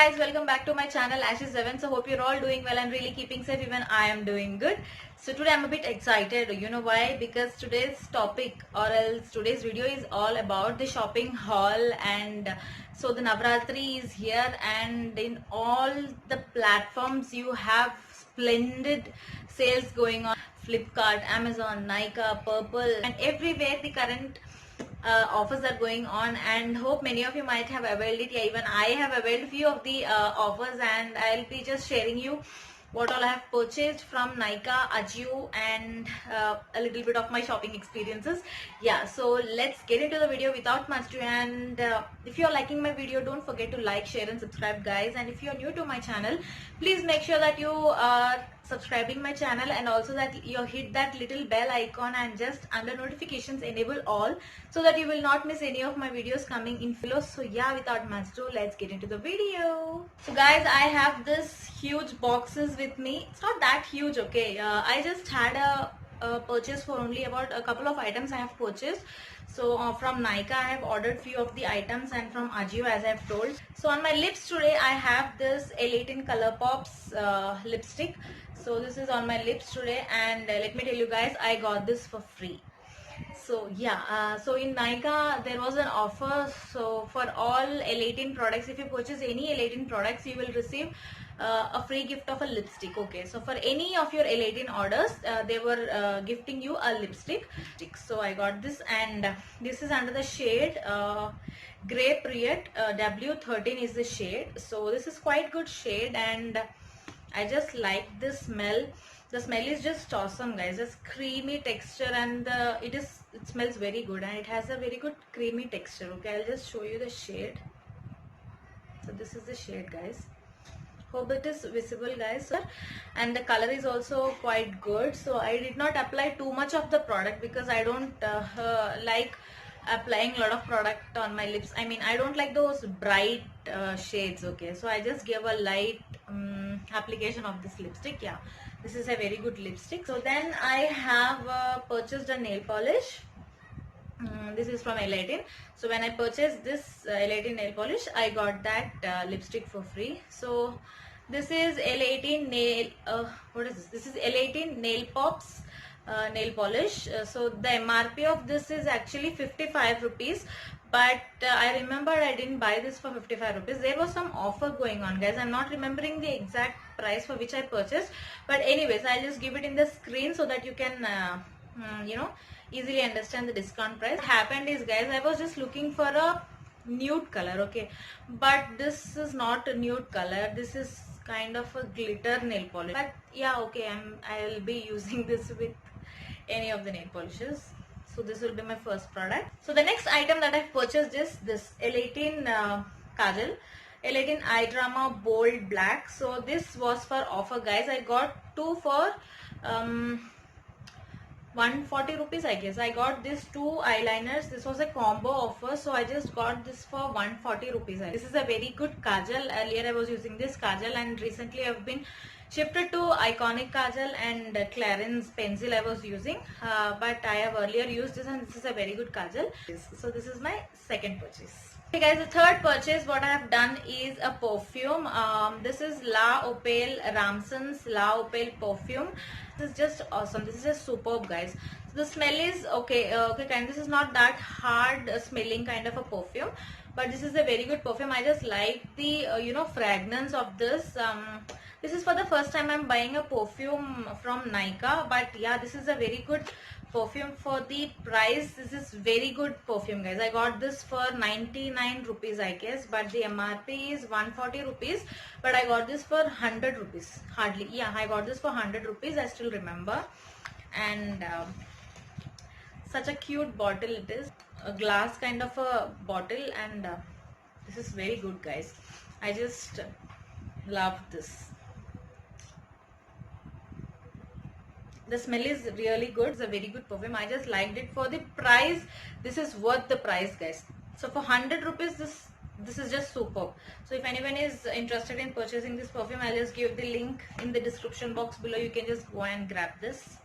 guys, welcome back to my channel Ashes Seven. So hope you're all doing well and really keeping safe. Even I am doing good. So today I'm a bit excited. You know why? Because today's topic or else today's video is all about the shopping haul. And so the Navratri is here, and in all the platforms you have splendid sales going on. Flipkart, Amazon, Nykaa, Purple, and everywhere the current offers are going on, and hope many of you might have availed it. Yeah, even I have availed few of the offers, and I'll be just sharing you what all I have purchased from Nykaa, Ajio, and a little bit of my shopping experiences. Yeah, so let's get into the video without much ado. And if you're liking my video, don't forget to like, share, and subscribe, guys. And if you're new to my channel, please make sure that you are subscribing my channel, and also that you hit that little bell icon and just under notifications enable all, so that you will not miss any of my videos coming in below. So yeah, without much ado, let's get into the video. So guys, I have this huge boxes with me. It's not that huge, okay. I just had a purchase for only about a couple of items I have purchased. So from Nykaa I have ordered few of the items, and from Ajio, as I have told. So on my lips today I have this L18 Color Pops lipstick. So this is on my lips today, and let me tell you guys, I got this for free. So yeah, so in Nykaa there was an offer. So for all L18 products, if you purchase any L18 products, you will receive a free gift of a lipstick. Okay, so for any of your L18 orders, they were gifting you a lipstick. So I got this, and this is under the shade Grey Priet. W13 is the shade. So this is quite good shade, and I just like the smell. The smell is just awesome, guys. Just creamy texture, and it smells very good, and it has a very good creamy texture. Okay, I'll just show you the shade. So this is the shade, guys. Hope it is visible, guys. And the color is also quite good. So I did not apply too much of the product because I don't like applying a lot of product on my lips. I mean, I don't like those bright shades. Okay, so I just gave a light application of this lipstick. Yeah, this is a very good lipstick. So then I have purchased a nail polish. This is from L18. So when I purchased this L18 nail polish, I got that lipstick for free. So this is L18 nail, what is this? This is L18 nail pops nail polish. So the MRP of this is actually 55 rupees. But I remember I didn't buy this for 55 rupees. There was some offer going on, guys. I'm not remembering the exact price for which I purchased. But anyways, I'll just give it in the screen so that you can, you know, easily understand the discount price. What happened is, guys, I was just looking for a nude color, okay. But this is not a nude color. This is kind of a glitter nail polish. But yeah, okay, I'll be using this with any of the nail polishes. So this will be my first product. So the next item that I've purchased is this L18 Kajal. L18 Eye Drama Bold Black. So this was for offer, guys. I got two for 140 rupees, I guess. I got these two eyeliners. This was a combo offer, so I just got this for 140 rupees. This is a very good kajal. Earlier I was using this kajal, and recently I've been shifted to Iconic Kajal and Clarins pencil I was using, but I have earlier used this, and this is a very good kajal. So this is my second purchase. Okay guys, the third purchase what I have done is a perfume. This is La Opale Ramson's La Opale perfume. This is just awesome. This is just superb, guys. So the smell is okay. Kind. This is not that hard smelling kind of a perfume, but this is a very good perfume. I just like the you know, fragrance of this. This is for the first time I'm buying a perfume from Nykaa, but yeah, this is a very good perfume for the price. This is very good perfume, guys. I got this for 99 rupees, I guess, but the MRP is 140 rupees, but I got this for 100 rupees hardly. Yeah, I got this for 100 rupees, I still remember. And such a cute bottle it is, a glass kind of a bottle, and this is very good, guys. I just love this. The smell is really good. It's a very good perfume. I just liked it for the price. This is worth the price, guys. So for 100 rupees, this is just superb. So if anyone is interested in purchasing this perfume, I'll just give the link in the description box below. You can just go and grab this.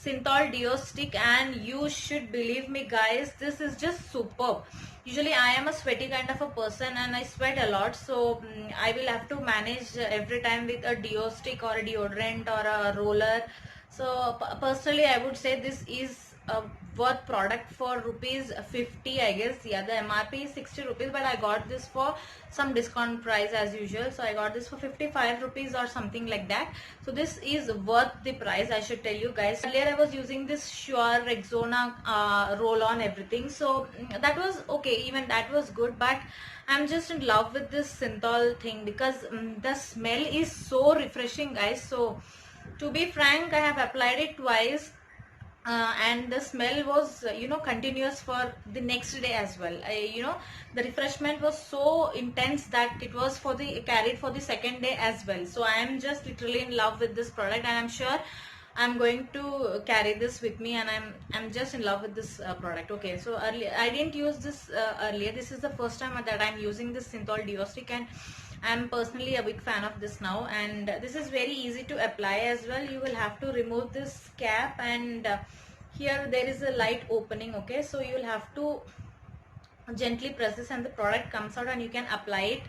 Synthol Deo Stick, and you should believe me guys, this is just superb. Usually I am a sweaty kind of a person and I sweat a lot, so I will have to manage every time with a deo stick or a deodorant or a roller. So personally I would say this is a worth product for rupees 50, I guess. Yeah, the MRP is 60 rupees, but I got this for some discount price as usual, so I got this for 55 rupees or something like that. So this is worth the price, I should tell you guys. Earlier I was using this Sure Rexona roll on everything, so that was okay, even that was good, but I'm just in love with this Synthol thing because the smell is so refreshing guys. So to be frank, I have applied it twice, and the smell was continuous for the next day as well. The refreshment was so intense that it was for the carried for the second day as well. So I am just literally in love with this product, and I'm sure I'm going to carry this with me, and I'm just in love with this product. Okay, so earlier I didn't use this earlier. This is the first time that I'm using this Synthol Deo Stick, and I'm personally a big fan of this now. And this is very easy to apply as well. You will have to remove this cap, and here there is a light opening. Okay, so you will have to gently press this and the product comes out and you can apply it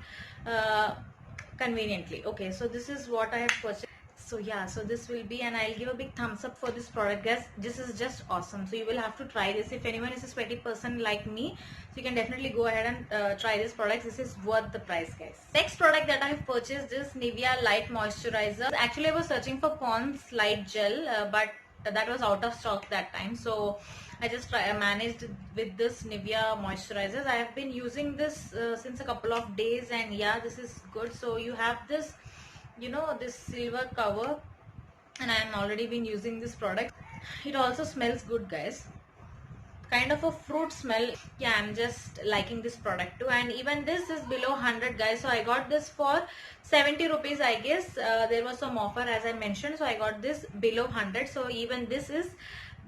conveniently. Okay, so this is what I have purchased. So yeah, so this will be, and I'll give a big thumbs up for this product guys. This is just awesome, so you will have to try this. If anyone is a sweaty person like me, so you can definitely go ahead and try this product. This is worth the price guys. Next product that I have purchased is Nivea Light Moisturizer. Actually I was searching for Pond's Light Gel, but that was out of stock that time, so I just managed with this Nivea moisturizers. I have been using this since a couple of days, and yeah, this is good. So you have this, this silver cover, and I am already been using this product. It also smells good guys, kind of a fruit smell. Yeah, I'm just liking this product too, and even this is below 100 guys. So I got this for 70 rupees, I guess. There was some offer as I mentioned, so I got this below 100. So even this is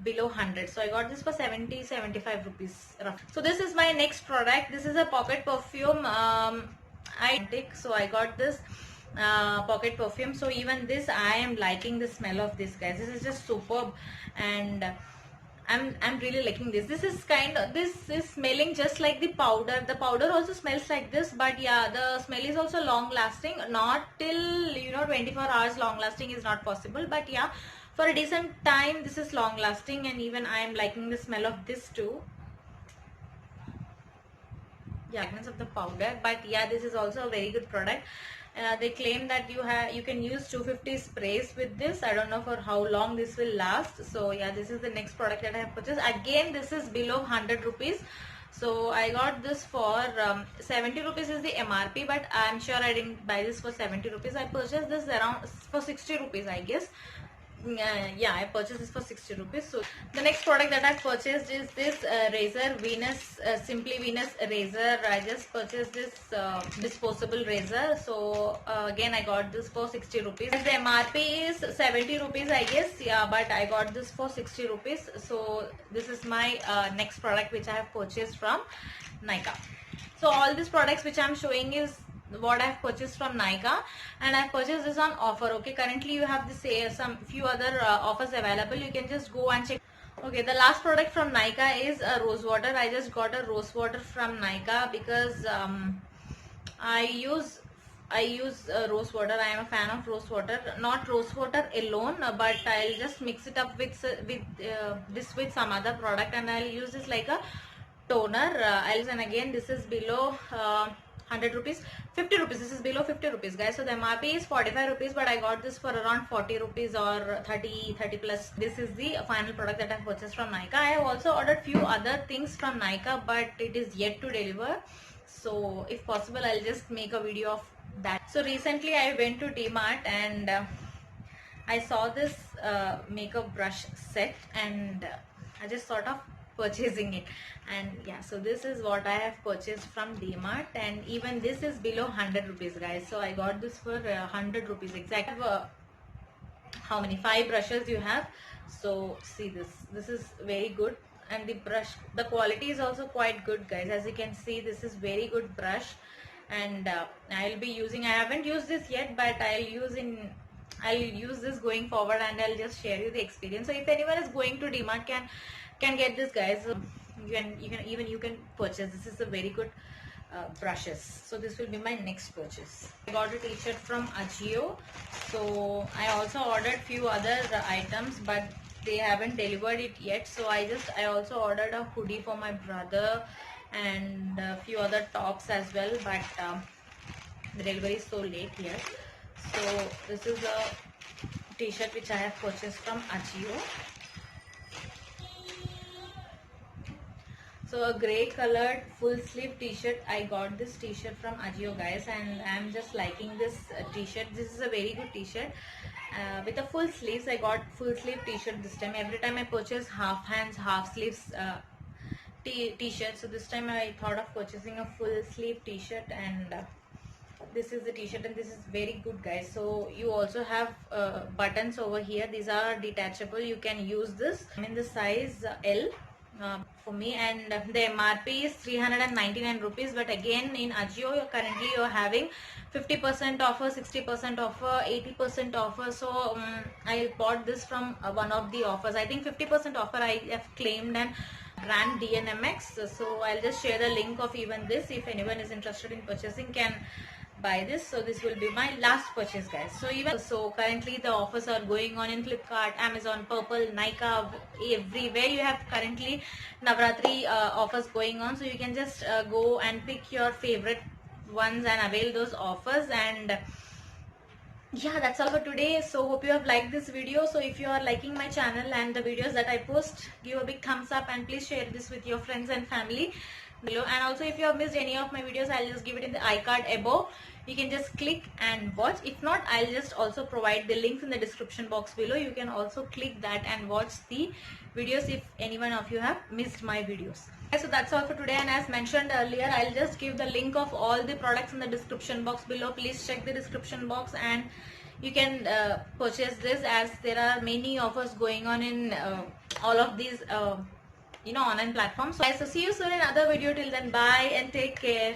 below 100, so I got this for 75 rupees roughly. So this is my next product. This is a pocket perfume. So I got this pocket perfume. So even this, I am liking the smell of this guys. This is just superb, and I'm really liking this. This is this is smelling just like the powder. The powder also smells like this, but yeah, the smell is also long lasting. Not till 24 hours long lasting is not possible, but yeah, for a decent time this is long lasting, and even I am liking the smell of this too. Yeah, of the powder, but yeah, this is also a very good product. They claim that you can use 250 sprays with this. I don't know for how long this will last. So yeah, this is the next product that I have purchased. Again, this is below 100 rupees. So I got this for 70 rupees is the MRP, but I'm sure I didn't buy this for 70 rupees. I purchased this around for 60 rupees, I guess. Yeah, I purchased this for 60 rupees. So the next product that I purchased is this razor Venus, Simply Venus razor. I just purchased this disposable razor. So again I got this for 60 rupees. The MRP is 70 rupees, I guess. Yeah, but I got this for 60 rupees. So this is my next product which I have purchased from Nykaa. So all these products which I am showing is what I've purchased from Nykaa, and I've purchased this on offer. Okay, currently you have this some few other offers available. You can just go and check. Okay, the last product from Nykaa is a rose water. I just got a rose water from Nykaa because I use rose water. I am a fan of rose water. Not rose water alone, but I'll just mix it up with this with some other product, and I'll use this like a toner. And again, this is below 100 rupees, 50 rupees. This is below 50 rupees guys. So the MRP is 45 rupees, but I got this for around 40 rupees or 30 plus. This is the final product that I purchased from Nykaa. I have also ordered few other things from Nykaa, but it is yet to deliver. So if possible, I'll just make a video of that. So recently I went to DMart, and I saw this makeup brush set, and I just thought of purchasing it. And yeah, so this is what I have purchased from DMart, and even this is below 100 rupees guys. So I got this for 100 rupees exactly. How many 5 brushes you have? So see, this is very good, and the brush, the quality is also quite good guys. As you can see, this is very good brush, and I'll be using, I haven't used this yet, but I'll use in I'll use this going forward, and I'll just share you the experience. So if anyone is going to DMart, can get this, guys. You can purchase. This is a very good brushes. So this will be my next purchase. I got a t-shirt from Ajio. So I also ordered few other items, but they haven't delivered it yet. So I also ordered a hoodie for my brother and a few other tops as well, but the delivery is so late here. So this is a t-shirt which I have purchased from Ajio. So a grey colored full sleeve t-shirt. I got this t-shirt from Ajio, guys, and I'm just liking this t-shirt. This is a very good t-shirt with the full sleeves. I got full sleeve t-shirt this time. Every time I purchase half hands, half sleeves t-shirt. So this time I thought of purchasing a full sleeve t-shirt, and this is the t-shirt, and this is very good, guys. So you also have buttons over here. These are detachable. You can use this. I'm in the size L. For me, and the MRP is 399 rupees, but again in Ajio currently you're having 50% offer, 60% offer, 80% offer. So I bought this from one of the offers. I think 50% offer I have claimed, and brand DNMX. So I'll just share the link of even this. If anyone is interested in purchasing, can buy this. So this will be my last purchase, guys. So currently the offers are going on in Flipkart, Amazon, Purple, Nykaa, everywhere. You have currently Navratri offers going on, so you can just go and pick your favorite ones and avail those offers. And yeah, that's all for today. So hope you have liked this video. So if you are liking my channel and the videos that I post, give a big thumbs up, and please share this with your friends and family below. And also, if you have missed any of my videos, I'll just give it in the iCard above. You can just click and watch. If not, I'll just also provide the links in the description box below. You can also click that and watch the videos if any one of you have missed my videos. So that's all for today, and as mentioned earlier, I'll just give the link of all the products in the description box below. Please check the description box, and you can purchase this, as there are many offers going on in all of these online platforms. So see you soon in another video. Till then, bye and take care.